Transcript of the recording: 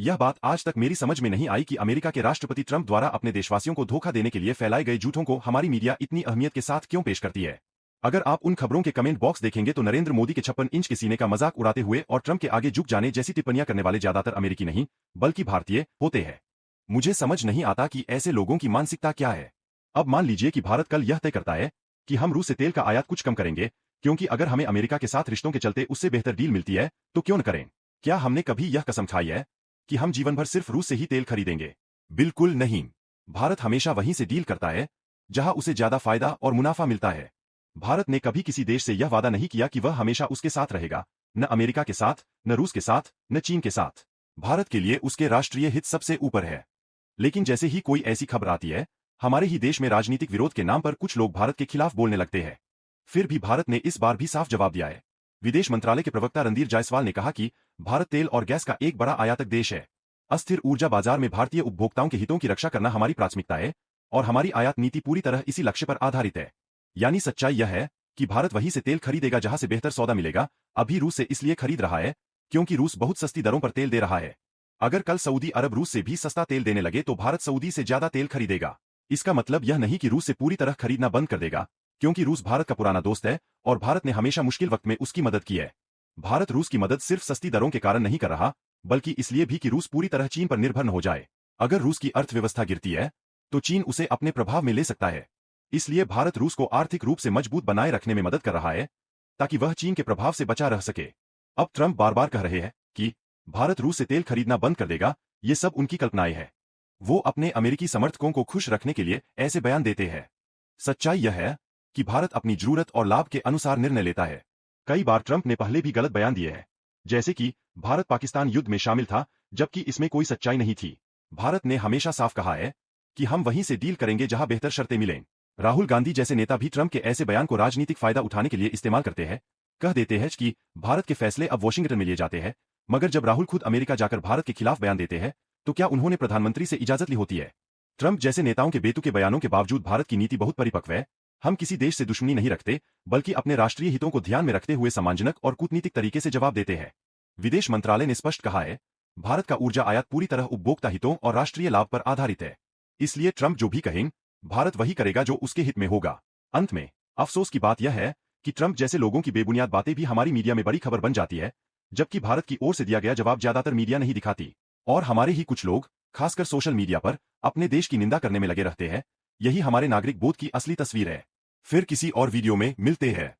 यह बात आज तक मेरी समझ में नहीं आई कि अमेरिका के राष्ट्रपति ट्रंप द्वारा अपने देशवासियों को धोखा देने के लिए फैलाए गए झूठों को हमारी मीडिया इतनी अहमियत के साथ क्यों पेश करती है। अगर आप उन खबरों के कमेंट बॉक्स देखेंगे तो नरेंद्र मोदी के 56 इंच के सीने का मजाक उड़ाते हुए और ट्रंप के आगे झुक जाने जैसी टिप्पणियां करने वाले ज्यादातर अमेरिकी नहीं बल्कि भारतीय होते हैं। मुझे समझ नहीं आता कि ऐसे लोगों की मानसिकता क्या है। अब मान लीजिए कि भारत कल यह तय करता है कि हम रूस से तेल का आयात कुछ कम करेंगे, क्योंकि अगर हमें अमेरिका के साथ रिश्तों के चलते उससे बेहतर डील मिलती है तो क्यों न करें। क्या हमने कभी यह कसम खाई है कि हम जीवन भर सिर्फ रूस से ही तेल खरीदेंगे? बिल्कुल नहीं। भारत हमेशा वहीं से डील करता है जहां उसे ज्यादा फायदा और मुनाफा मिलता है। भारत ने कभी किसी देश से यह वादा नहीं किया कि वह हमेशा उसके साथ रहेगा, न अमेरिका के साथ, न रूस के साथ, न चीन के साथ। भारत के लिए उसके राष्ट्रीय हित सबसे ऊपर है। लेकिन जैसे ही कोई ऐसी खबर आती है, हमारे ही देश में राजनीतिक विरोध के नाम पर कुछ लोग भारत के खिलाफ बोलने लगते हैं। फिर भी भारत ने इस बार भी साफ जवाब दिया है। विदेश मंत्रालय के प्रवक्ता रणधीर जायसवाल ने कहा कि भारत तेल और गैस का एक बड़ा आयातक देश है। अस्थिर ऊर्जा बाजार में भारतीय उपभोक्ताओं के हितों की रक्षा करना हमारी प्राथमिकता है और हमारी आयात नीति पूरी तरह इसी लक्ष्य पर आधारित है। यानी सच्चाई यह है कि भारत वहीं से तेल खरीदेगा जहां से बेहतर सौदा मिलेगा। अभी रूस से इसलिए खरीद रहा है क्योंकि रूस बहुत सस्ती दरों पर तेल दे रहा है। अगर कल सऊदी अरब रूस से भी सस्ता तेल देने लगे तो भारत सऊदी से ज्यादा तेल खरीदेगा। इसका मतलब यह नहीं कि रूस से पूरी तरह खरीदना बंद कर देगा, क्योंकि रूस भारत का पुराना दोस्त है और भारत ने हमेशा मुश्किल वक्त में उसकी मदद की है। भारत रूस की मदद सिर्फ सस्ती दरों के कारण नहीं कर रहा, बल्कि इसलिए भी कि रूस पूरी तरह चीन पर निर्भर न हो जाए। अगर रूस की अर्थव्यवस्था गिरती है तो चीन उसे अपने प्रभाव में ले सकता है। इसलिए भारत रूस को आर्थिक रूप से मजबूत बनाए रखने में मदद कर रहा है ताकि वह चीन के प्रभाव से बचा रह सके। अब ट्रंप बार बार कह रहे हैं कि भारत रूस से तेल खरीदना बंद कर देगा। ये सब उनकी कल्पनाएं हैं। वो अपने अमेरिकी समर्थकों को खुश रखने के लिए ऐसे बयान देते हैं। सच्चाई यह है कि भारत अपनी जरूरत और लाभ के अनुसार निर्णय लेता है। कई बार ट्रंप ने पहले भी गलत बयान दिए हैं, जैसे कि भारत पाकिस्तान युद्ध में शामिल था, जबकि इसमें कोई सच्चाई नहीं थी। भारत ने हमेशा साफ कहा है कि हम वहीं से डील करेंगे जहां बेहतर शर्तें मिलें। राहुल गांधी जैसे नेता भी ट्रंप के ऐसे बयान को राजनीतिक फायदा उठाने के लिए इस्तेमाल करते हैं। कह देते हैं कि भारत के फैसले अब वॉशिंगटन में लिए जाते हैं, मगर जब राहुल खुद अमेरिका जाकर भारत के खिलाफ बयान देते हैं तो क्या उन्होंने प्रधानमंत्री से इजाजत ली होती है? ट्रंप जैसे नेताओं के बेतुके बयानों के बावजूद भारत की नीति बहुत परिपक्व है। हम किसी देश से दुश्मनी नहीं रखते, बल्कि अपने राष्ट्रीय हितों को ध्यान में रखते हुए सम्मानजनक और कूटनीतिक तरीके से जवाब देते हैं। विदेश मंत्रालय ने स्पष्ट कहा है, भारत का ऊर्जा आयात पूरी तरह उपभोक्ता हितों और राष्ट्रीय लाभ पर आधारित है। इसलिए ट्रंप जो भी कहें, भारत वही करेगा जो उसके हित में होगा। अंत में अफसोस की बात यह है कि ट्रंप जैसे लोगों की बेबुनियाद बातें भी हमारी मीडिया में बड़ी खबर बन जाती है, जबकि भारत की ओर से दिया गया जवाब ज्यादातर मीडिया नहीं दिखाती। और हमारे ही कुछ लोग, खासकर सोशल मीडिया पर, अपने देश की निंदा करने में लगे रहते हैं। यही हमारे नागरिक बोध की असली तस्वीर है। फिर किसी और वीडियो में मिलते हैं।